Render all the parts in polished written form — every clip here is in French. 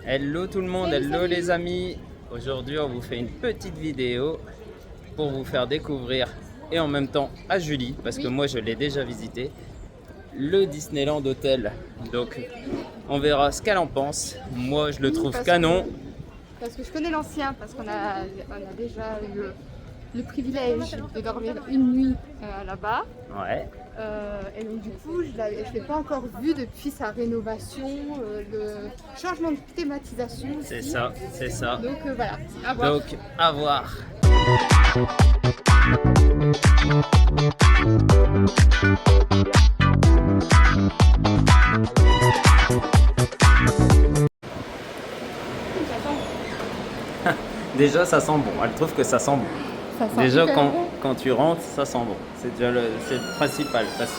Hello tout le monde, hello les amis. Aujourd'hui on vous fait une petite vidéo pour vous faire découvrir et en même temps à Julie, parce que moi je l'ai déjà visité, le Disneyland Hotel. Donc on verra ce qu'elle en pense. Moi je le trouve canon. Parce que je connais l'ancien, parce qu'on a déjà eu le privilège de dormir une nuit là-bas. Ouais. Et donc du coup, je ne l'ai pas encore vu depuis sa rénovation, le changement de thématisation aussi. C'est ça, c'est ça. Donc voilà, à voir. Donc à voir. Déjà ça sent bon, elle trouve que ça sent bon. Ça sent Déjà hyper bon. quand tu rentres, ça sent bon. C'est déjà c'est le principal, parce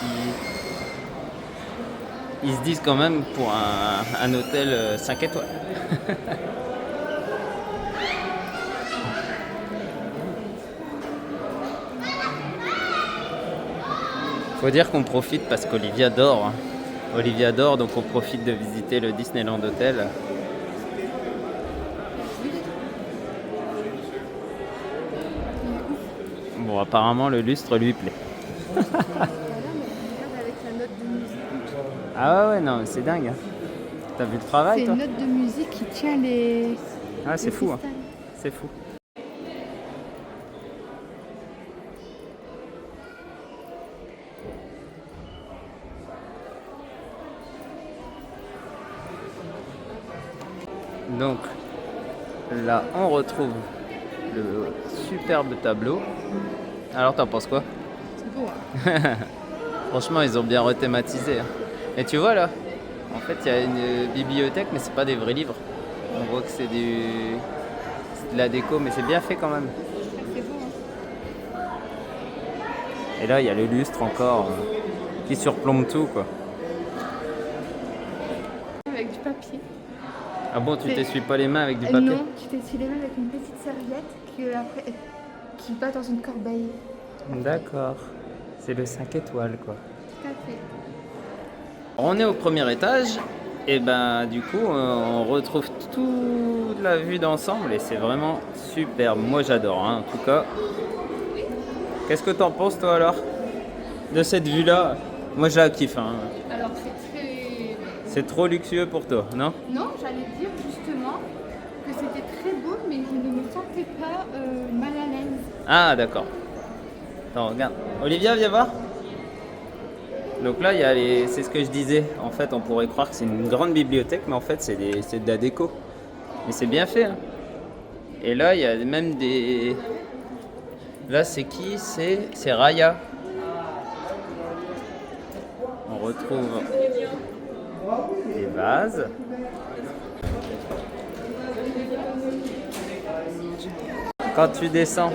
qu'ils se disent quand même pour un hôtel 5 étoiles. Faut dire qu'on profite parce qu'Olivia dort. Olivia dort, donc on profite de visiter le Disneyland Hotel. Bon, apparemment le lustre lui plaît. Voilà, mais regarde avec la note de musique. Ah ouais, non, c'est dingue. T'as vu le travail, C'est toi? une note de musique qui tient les. Ah, c'est les fou, hein. cristals. C'est fou. Donc là, on retrouve le superbe tableau. Alors, t'en penses quoi? C'est beau, hein. Franchement, ils ont bien rethématisé, hein. Et tu vois là, en fait, il y a une bibliothèque, mais c'est pas des vrais livres. On voit que c'est de la déco, mais c'est bien fait quand même. C'est beau, hein. Et là, il y a le lustre encore qui surplombe tout, quoi. Avec du papier. Ah bon, tu C'est- t'essuies pas les mains avec du papier? Non, tu t'essuies les mains avec une petite serviette qui va dans une corbeille. D'accord. C'est le 5 étoiles, quoi. Tout à fait. On est au premier étage, et ben du coup, on retrouve toute la vue d'ensemble, et c'est vraiment superbe. Moi, j'adore, hein, en tout cas. Qu'est-ce que t'en penses, toi, alors, de cette vue-là? Moi, je la kiffe, hein. Alors c'est très... C'est trop luxueux pour toi, non? Non, j'allais dire justement que c'était très beau, mais je ne me sentais pas mal à l'aise. Ah, d'accord. Attends, regarde. Olivia, viens voir. Donc là, il y a c'est ce que je disais. En fait, on pourrait croire que c'est une grande bibliothèque, mais en fait, c'est de la déco. Mais c'est bien fait, hein. Et là, il y a même des... Là, c'est qui? C'est Raya. On retrouve des vases. Quand tu descends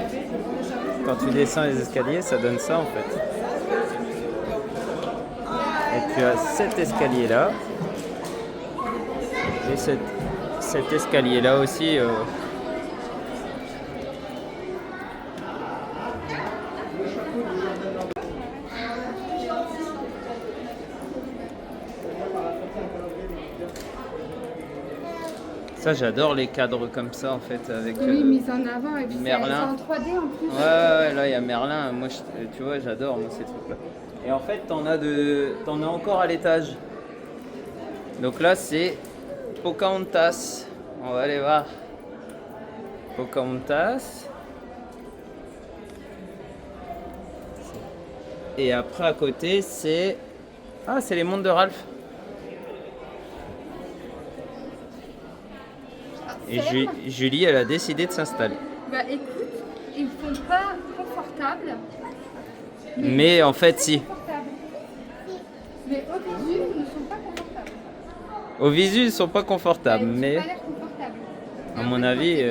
les escaliers, ça donne ça en fait. Et tu as cet escalier là. Et cet escalier là aussi. Ça, j'adore les cadres comme ça en fait, avec Oui, mise en avant et puis Merlin. c'est en 3D en plus. Ouais, là il y a Merlin. Moi, tu vois, j'adore moi ces trucs là. Et en fait, t'en as encore à l'étage. Donc là, c'est Pocahontas. On va aller voir. Pocahontas. Et après, à côté, c'est... Ah, c'est les montres de Ralph. Et Julie, elle a décidé de s'installer. Bah écoute, ils ne sont pas confortables. Mais en fait, si. Confortables. Mais au visu, ils ne sont pas confortables. Au visu, ils sont pas confortables, Ils mais n'ont pas l'air confortables. à Et mon en fait, avis, quand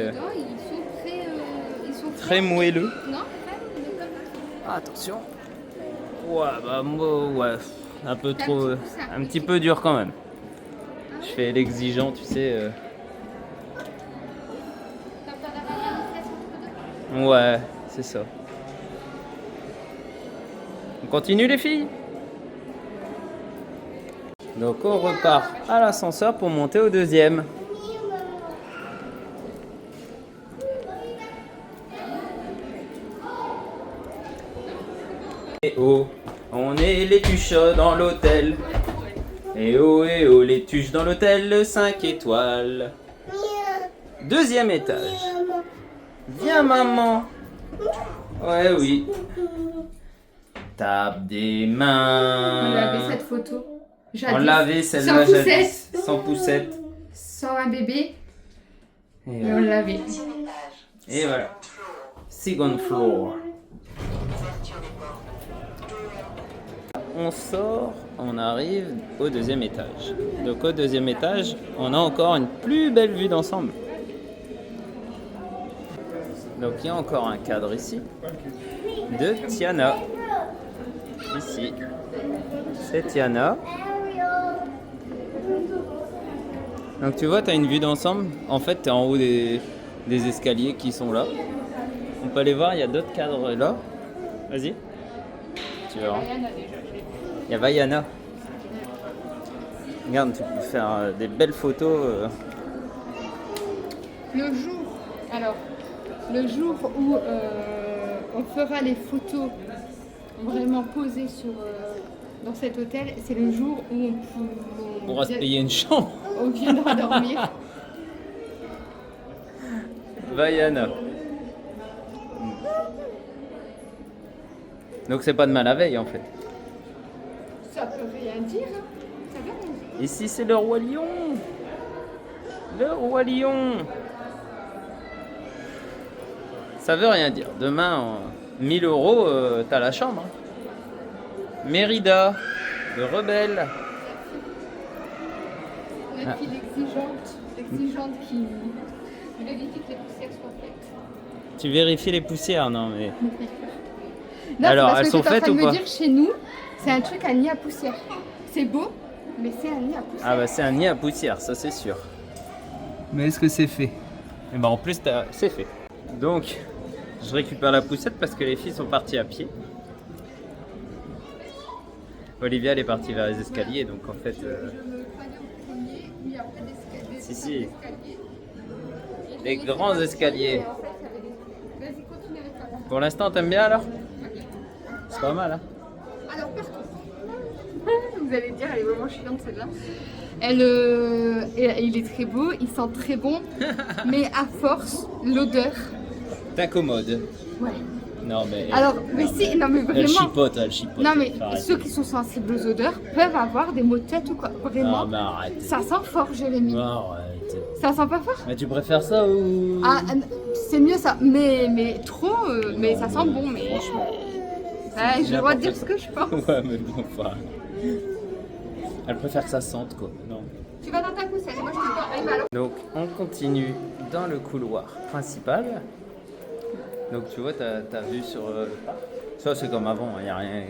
t'es dedans, ils sont très moelleux. Non, mais comme Ah, attention. Ouais, bah moi, ouais, un peu C'est un trop, petit peu ça. un petit peu dur quand même. Je fais l'exigeant, tu sais. T'as pas la réalisation entre deux. Ouais, c'est ça. On continue les filles? Donc on repart à l'ascenseur pour monter au deuxième. Et oh, on est les tuches dans l'hôtel. Et oh, les tuches dans l'hôtel 5 étoiles. Deuxième étage. Viens maman. Ouais oui. Tape des mains. On avait cette photo. On l'avait celle-là sans jadis. poussette. Sans poussette. Sans un bébé. Et Et on l'avait. Et voilà. Second floor. On sort, on arrive au deuxième étage. Donc au deuxième étage, on a encore une plus belle vue d'ensemble. Donc il y a encore un cadre ici de Tiana. Ici, c'est Tiana. Donc tu vois, tu as une vue d'ensemble. En fait, tu es en haut des escaliers qui sont là. On peut aller voir, il y a d'autres cadres là. Vas-y. Tu verras. Il y a Vaiana. Regarde, tu peux faire des belles photos. Le jour où on fera les photos vraiment posées dans cet hôtel, c'est le jour où On pourra se payer une chambre. on viendra dormir. Vaiana. Donc c'est pas de mal la veille en fait. Ça peut rien dire. Ça veut rien dire. Ici c'est le roi lion. Le roi lion. Ça veut rien dire. Demain, 1000 euros, t'as la chambre. Hein. Mérida, le rebelle. La fille exigeante qui vérifie que les poussières soient faites. Tu vérifies les poussières, non mais. Non, alors, parce elles que sont t'es en train faites de ou me pas? dire chez nous, c'est un truc à nid à poussière. C'est beau, mais c'est un nid à poussière. Ah bah c'est un nid à poussière, ça c'est sûr. Mais est-ce que c'est fait? Et bah en plus c'est fait. Donc je récupère la poussette parce que les filles sont parties à pied. Olivia elle est partie vers les escaliers donc en fait. Si si. Des grands escaliers. Pour l'instant t'aimes bien alors? C'est pas mal hein? Alors, par contre, vous allez dire, elle est vraiment chiante celle-là. Il est très beau, il sent très bon, mais à force, l'odeur. T'incommode. Ouais. Non mais. Alors, mais si, non mais Elle vraiment. chipote, elle chipote. Non mais Faut arrêter. ceux qui sont sensibles aux odeurs peuvent avoir des maux de tête ou quoi. Vraiment. Ah mais arrête. Ça sent fort, Jérémy. Arrête. Ça sent pas fort? Mais tu préfères ça ou. Ah, c'est mieux ça. Mais trop, mais ça sent bon. Mais Franchement. ouais, j'ai le droit de dire ce que je pense. Ouais, mais bon, enfin. Elle préfère que ça sente, quoi. Non. Tu vas dans ta poussette, moi je te dis, allez, va alors. Donc, on continue dans le couloir principal. Donc, tu vois, t'as vu sur le parc. Ça, c'est comme avant, il n'y a rien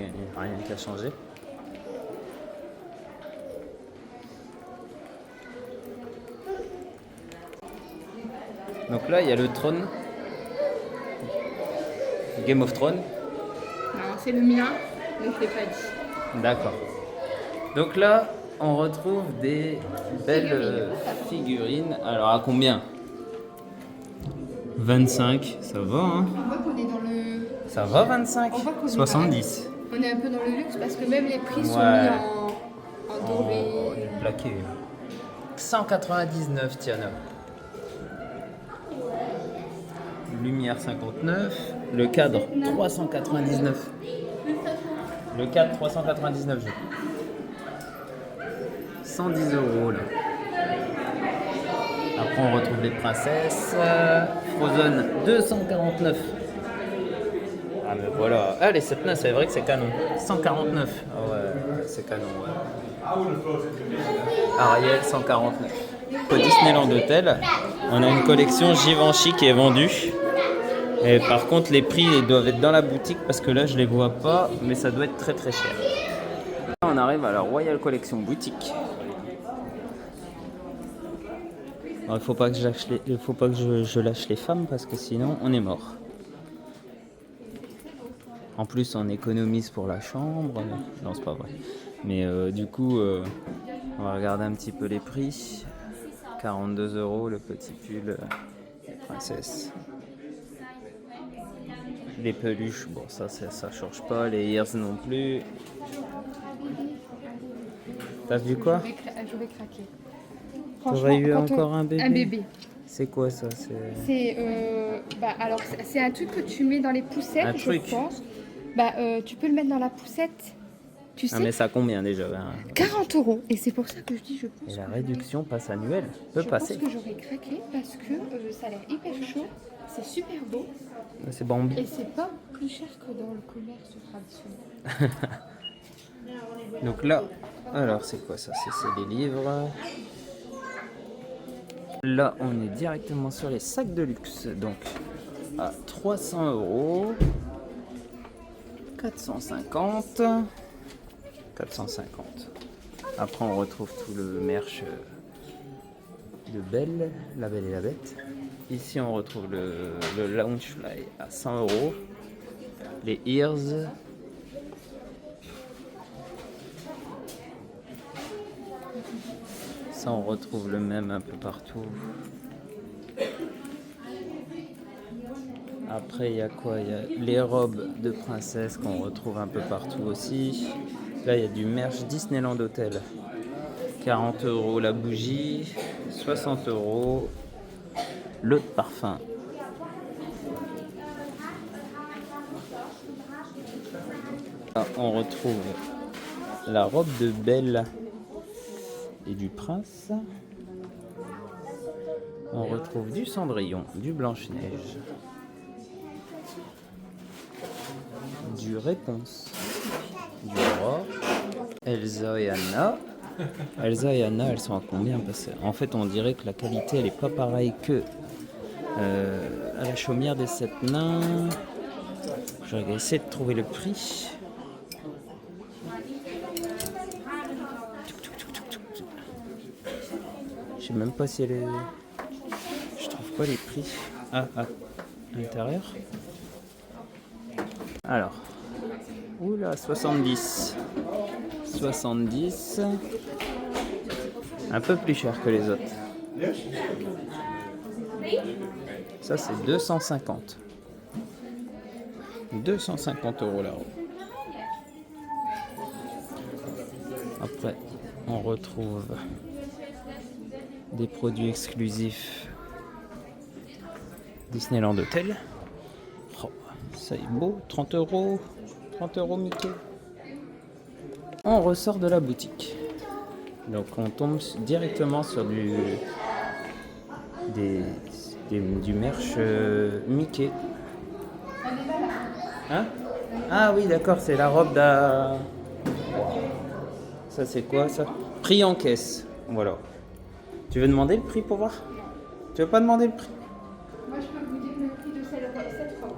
qui a changé. Donc là, il y a le trône. Game of Thrones. Non, c'est le mien, mais je l'ai pas dit. D'accord. Donc là, on retrouve des belles figurines. Alors, à combien? 25, ça va, hein? On voit qu'on est dans le. Ça va, 25? On voit qu'on est 70. On est un peu dans le luxe parce que même les prix sont Ouais. mis en doré. Oh, il est plaqué. 199, Tiana. Lumière 59. Le cadre 399. Le cadre 399, je crois. 110 € là. Après on retrouve les princesses. Frozen 249. Ah mais voilà. Ah les 7 c'est vrai que c'est canon. 149. Ah ouais, c'est canon. Ouais. Ariel 149. Au Disneyland Hotel, on a une collection Givenchy qui est vendue. Et par contre les prix ils doivent être dans la boutique parce que là je les vois pas, mais ça doit être très très cher. Là, on arrive à la Royal Collection boutique. Alors, il faut pas que je lâche les femmes parce que sinon on est mort. En plus on économise pour la chambre. Non c'est pas vrai. Mais du coup on va regarder un petit peu les prix. 42 € le petit pull princesse. Les peluches, bon ça change pas, les ears non plus. T'as vu quoi? Je vais craquer. T'aurais eu quand encore un bébé? Un bébé. C'est quoi ça? Alors c'est un truc que tu mets dans les poussettes, Un je truc. pense. Tu peux le mettre dans la poussette. Tu sais, Ah mais ça combien déjà? 40 €. Et c'est pour ça que je dis, je pense. Et la réduction passe annuelle, peut Je passer. pense que j'aurais craqué parce que ça a l'air hyper chaud. C'est super beau. C'est Bambi. Et c'est pas plus cher que dans le commerce traditionnel. Donc là, alors c'est quoi ça? C'est des livres. Là, on est directement sur les sacs de luxe. Donc, à 300 €. 450. 450. Après, on retrouve tout le merch de Belle, La Belle et la Bête. Ici, on retrouve le Loungefly à 100 €. Les Ears. Ça, on retrouve le même un peu partout. Après, il y a quoi? Il y a les robes de princesse qu'on retrouve un peu partout aussi. Là, il y a du merch Disneyland Hotel. 40 € la bougie, 60 € l'eau de parfum. Là, on retrouve la robe de Belle et du prince. On retrouve du Cendrillon, du Blanche-Neige, du Réponse, du Roi, Elsa et Anna. Elsa et Anna, elles sont à combien? Parce qu'en fait, on dirait que la qualité, elle est pas pareille que à la chaumière des 7 nains. Je vais essayer de trouver le prix. Je sais même pas si elle est... Je trouve pas les prix. À l'intérieur. Alors. Oula, 70. 70. Un peu plus cher que les autres. Ça, c'est 250. 250 € la robe. Après, on retrouve des produits exclusifs Disneyland Hotel. Oh, ça est beau, 30 €. 30 € Mickey. On ressort de la boutique. Donc on tombe directement sur du merch Mickey. Hein? Ah oui, d'accord, c'est la robe d'A... Ça c'est quoi ça? Prix en caisse. Voilà. Tu veux demander le prix pour voir? Tu veux pas demander le prix? Moi, je peux vous dire le prix de cette robe.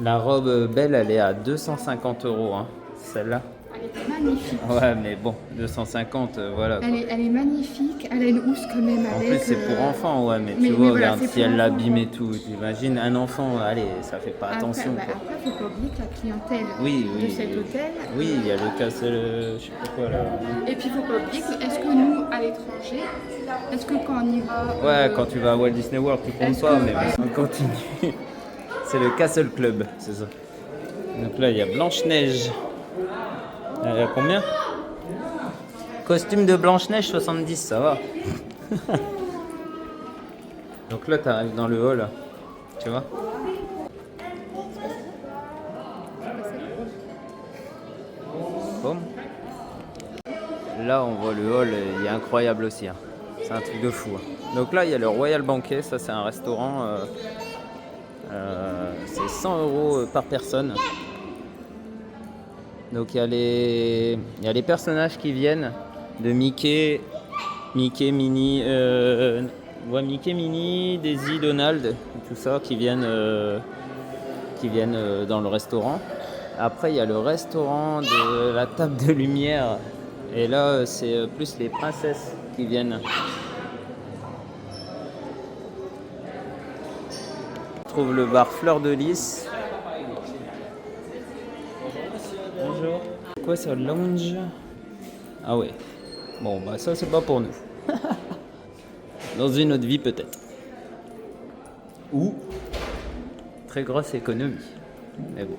La robe Belle, elle est à 250 €, hein, celle-là. Elle est magnifique. Ouais, mais bon, 250, voilà. Quoi. Elle est magnifique. Elle a une housse quand même En avec. plus, c'est pour enfants, ouais, mais tu mais vois, voilà, regarde, c'est si pour elle enfants, l'abîme et quoi. tout, t'imagines, un enfant, allez, ça fait pas attention. Quoi. Après, faut pas oublier que la clientèle Oui, de cet hôtel. Oui, il y a le casse, je sais pas quoi là. Et puis, faut pas oublier que, est-ce que nous, à l'étranger, est-ce que quand on ira. Ouais, quand tu vas à Walt Disney World, tu comptes est-ce pas, que- mais bon, on continue. C'est le Castle Club, c'est ça. Donc là, il y a Blanche-Neige. Il y a combien? Costume de Blanche-Neige, 70, ça va. Donc là, tu arrives dans le hall, tu vois. Boum. Là, on voit le hall, il est incroyable aussi. Hein. C'est un truc de fou. Hein. Donc là, il y a le Royal Banquet, ça c'est un restaurant. C'est 100 € par personne. Donc il y a les personnages qui viennent de Mickey, Minnie, Mickey, Minnie, Daisy, Donald, tout ça qui viennent dans le restaurant. Après il y a le restaurant de la table de lumière et là c'est plus les princesses qui viennent. On trouve le bar Fleur de Lys. Bonjour. Quoi ça, lounge? Ah ouais. Bon bah ça c'est pas pour nous. Dans une autre vie peut-être. Ou très grosse économie. Mais bon.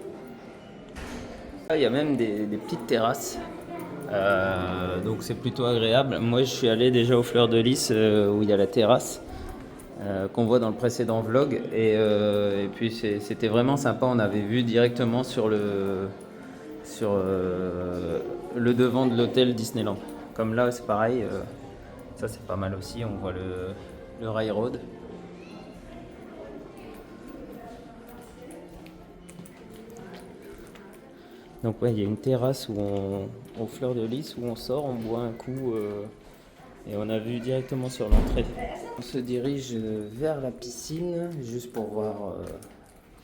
Il y a même des petites terrasses. Donc c'est plutôt agréable. Moi je suis allé déjà aux Fleurs de Lys où il y a la terrasse qu'on voit dans le précédent vlog. Et puis c'était vraiment sympa. On avait vu directement sur le devant de l'hôtel Disneyland. Comme là c'est pareil. Ça c'est pas mal aussi. On voit le railroad. Donc ouais, il y a une terrasse aux Fleurs de Lys où on sort, on boit un coup et on a vu directement sur l'entrée. On se dirige vers la piscine juste pour voir,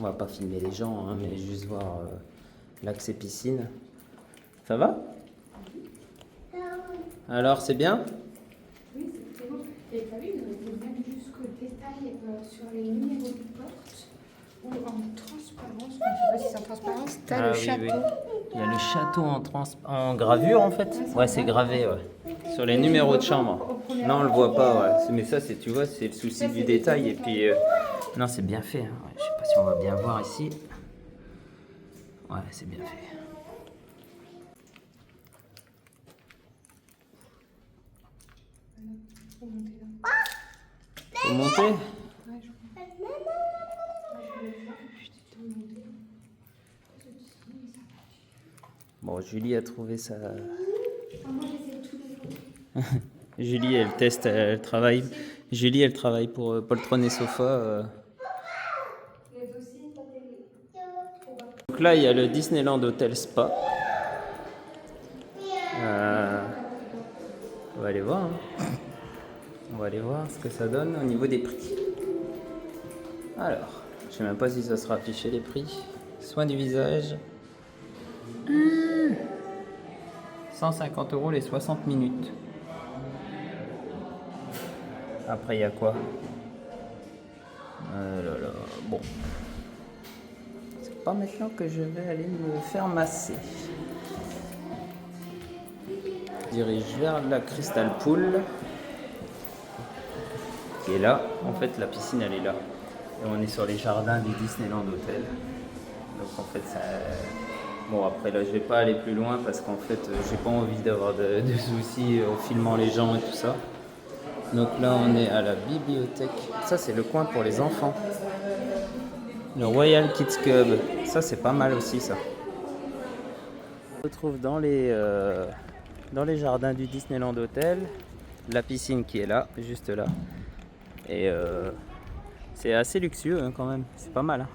on va pas filmer les gens, hein, mais juste voir l'accès piscine. Ça va? Alors c'est bien? Oui, c'est très beau. Et t'as vu, ils ont été même jusqu'au détail sur les numéros de porte ou en transparence. Je sais pas si c'est en transparence. T'as le château. Oui. Il y a le château en gravure en fait. Ouais, c'est gravé, ouais. Sur les numéros de chambre. Non, on le voit pas, ouais. Mais ça, tu vois, c'est le souci du détail. Et puis, non, c'est bien fait. Hein. Ouais, je sais pas si on va bien voir ici. Ouais, c'est bien fait. Faut monter? Bon, Julie a trouvé ça. Julie, elle teste, elle travaille. Julie, elle travaille pour Poltron et Sofa. Donc là, il y a le Disneyland Hotel Spa. On va aller voir. Hein. On va aller voir ce que ça donne au niveau des prix. Alors, je sais même pas si ça sera affiché les prix. Soins du visage. 150 € les 60 minutes. Après, il y a quoi? Bon. C'est pas maintenant que je vais aller me faire masser. Je dirige vers la Crystal Pool. Qui est là. En fait, la piscine, elle est là. Et on est sur les jardins du Disneyland Hotel. Donc, en fait, ça... Bon, après, là, je vais pas aller plus loin parce qu'en fait, j'ai pas envie d'avoir de soucis en filmant les gens et tout ça. Donc là, on est à la bibliothèque. Ça, c'est le coin pour les enfants. Le Royal Kids Club. Ça, c'est pas mal aussi, ça. On se retrouve dans les jardins du Disneyland Hotel. La piscine qui est là, juste là. Et c'est assez luxueux hein, quand même. C'est pas mal. Hein.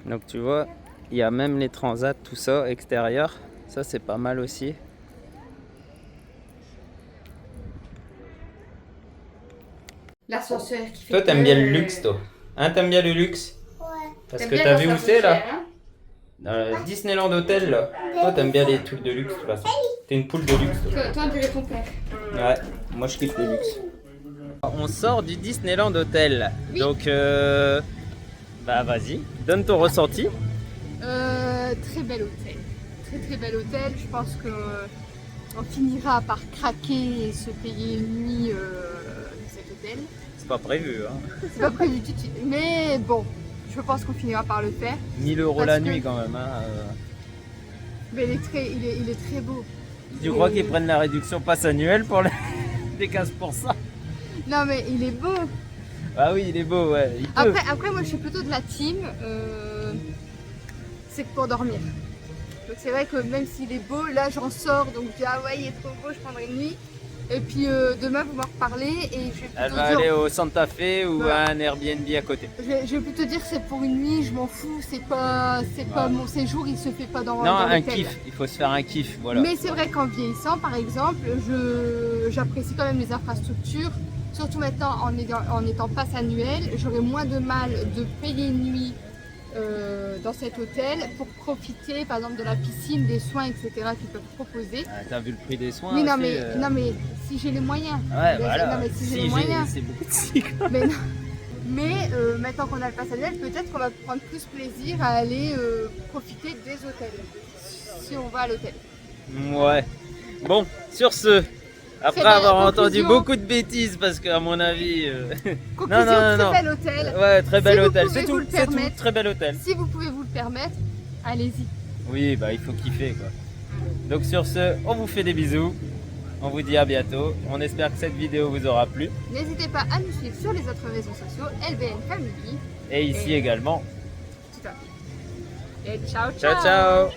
Donc tu vois, il y a même les transats, tout ça, extérieur. Ça, c'est pas mal aussi. L'ascenseur qui fait. Toi, t'aimes bien le luxe, toi. Hein, t'aimes bien le luxe? Ouais. Parce que t'as vu où c'est, là? Dans le Disneyland Hotel, là. Toi, t'aimes bien les trucs de luxe, de toute façon. T'es une poule de luxe, toi. Toi, tu es ton père. Ouais, moi, je kiffe le luxe. On sort du Disneyland Hotel. Oui. Donc, bah, vas-y, donne ton ressenti. Très bel hôtel. Très très bel hôtel. Je pense que on finira par craquer et se payer une nuit dans cet hôtel. C'est pas prévu, hein. C'est pas prévu tout de suite. Mais bon, je pense qu'on finira par le faire. 1000 € Parce la que- nuit, quand même. Hein. Mais il est très beau. Tu crois qu'ils prennent la réduction passe annuelle pour les 15%? Non mais il est beau. Ah oui, il est beau, ouais. Il peut. Après moi je suis plutôt de la team. C'est pour dormir. Donc c'est vrai que même s'il est beau, là j'en sors, donc je dis ah ouais il est trop beau, je prendrai une nuit. Et puis demain vous m'en reparlez et je vais Elle plutôt va dire, aller au Santa Fe ou Voilà. à un Airbnb à côté. je vais plutôt dire c'est pour une nuit, je m'en fous, c'est pas mon séjour, il se fait pas dans Non, dans un l'hôtel. kiff, il faut se faire un kiff, voilà. Mais c'est vrai qu'en vieillissant par exemple, j'apprécie quand même les infrastructures. Surtout maintenant en étant passe annuel, j'aurai moins de mal de payer une nuit dans cet hôtel pour profiter par exemple de la piscine, des soins, etc. qu'ils peuvent proposer. Ah, t'as vu le prix des soins Oui, non aussi, mais si j'ai les moyens. Ouais, Mais- voilà. non, mais si j'ai les moyens. C'est beaucoup de si, quoi. Mais maintenant qu'on a le pass annuel, peut-être qu'on va prendre plus plaisir à aller profiter des hôtels. Si on va à l'hôtel. Ouais. Bon, sur ce, Après Très belle avoir entendu conclusion. beaucoup de bêtises, parce qu'à mon avis... Conclusion, très bel hôtel. Ouais, très bel vous hôtel. pouvez C'est vous tout, le c'est tout. permettre. Très bel hôtel. Si vous pouvez vous le permettre, allez-y. Oui, bah il faut kiffer quoi. Donc sur ce, on vous fait des bisous. On vous dit à bientôt. On espère que cette vidéo vous aura plu. N'hésitez pas à nous suivre sur les autres réseaux sociaux, LBN Family. Et ici Et- également. Tout à fait. Et ciao, Ciao ciao.